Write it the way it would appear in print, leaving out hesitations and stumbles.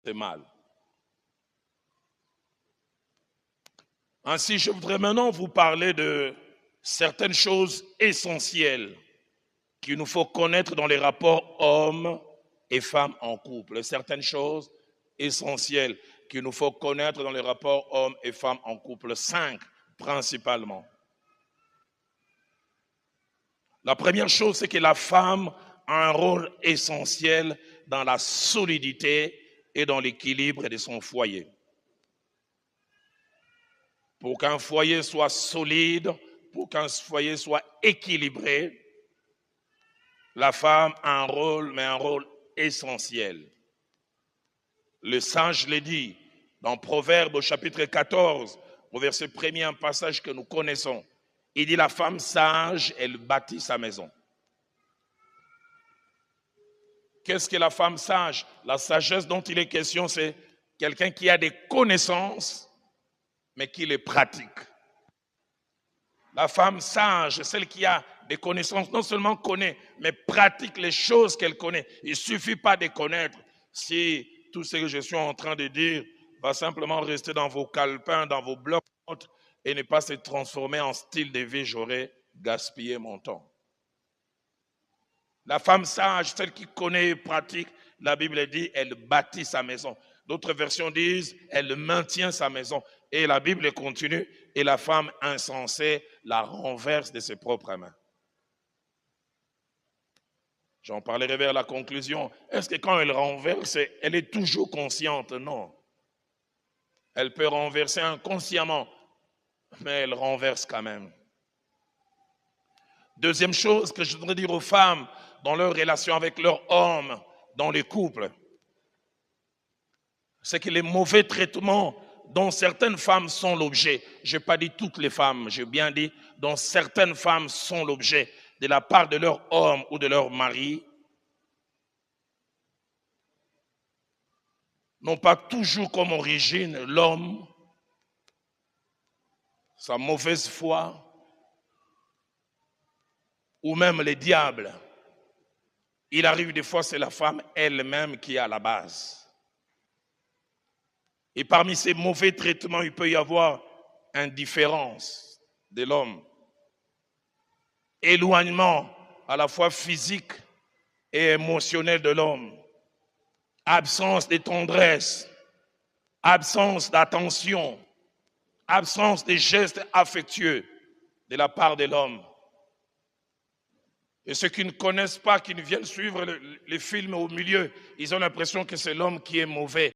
c'est mal. Ainsi, je voudrais maintenant vous parler de certaines choses essentielles qu'il nous faut connaître dans les rapports hommes et femmes en couple. Certaines choses essentielles qu'il nous faut connaître dans les rapports hommes et femmes en couple. 5 principalement. La première chose, c'est que la femme a un rôle essentiel dans la solidité et dans l'équilibre de son foyer. Pour qu'un foyer soit solide, pour qu'un foyer soit équilibré, la femme a un rôle, mais un rôle essentiel. Le sage le dit dans Proverbes au chapitre 14, au verset 1er, un passage que nous connaissons. Il dit, la femme sage, elle bâtit sa maison. Qu'est-ce que la femme sage? La sagesse dont il est question, c'est quelqu'un qui a des connaissances, mais qui les pratique. La femme sage, celle qui a des connaissances, non seulement connaît, mais pratique les choses qu'elle connaît. Il ne suffit pas de connaître si tout ce que je suis en train de dire va simplement rester dans vos calepins, dans vos blocs-notes et ne pas se transformer en style de vie. J'aurais gaspillé mon temps. La femme sage, celle qui connaît et pratique, la Bible dit, elle bâtit sa maison. D'autres versions disent, elle maintient sa maison. Et la Bible continue, et la femme insensée la renverse de ses propres mains. J'en parlerai vers la conclusion. Est-ce que quand elle renverse, elle est toujours consciente? Non. Elle peut renverser inconsciemment, mais elle renverse quand même. Deuxième chose que je voudrais dire aux femmes dans leur relation avec leur homme, dans les couples, c'est que les mauvais traitements dont certaines femmes sont l'objet, je n'ai pas dit toutes les femmes, j'ai bien dit dont certaines femmes sont l'objet de la part de leur homme ou de leur mari, n'ont pas toujours comme origine l'homme, sa mauvaise foi, ou même les diables. Il arrive des fois, c'est la femme elle-même qui est à la base. Et parmi ces mauvais traitements, il peut y avoir indifférence de l'homme, éloignement à la fois physique et émotionnel de l'homme, absence de tendresse, absence d'attention, absence de gestes affectueux de la part de l'homme. Et ceux qui ne connaissent pas, qui ne viennent suivre les films au milieu, ils ont l'impression que c'est l'homme qui est mauvais.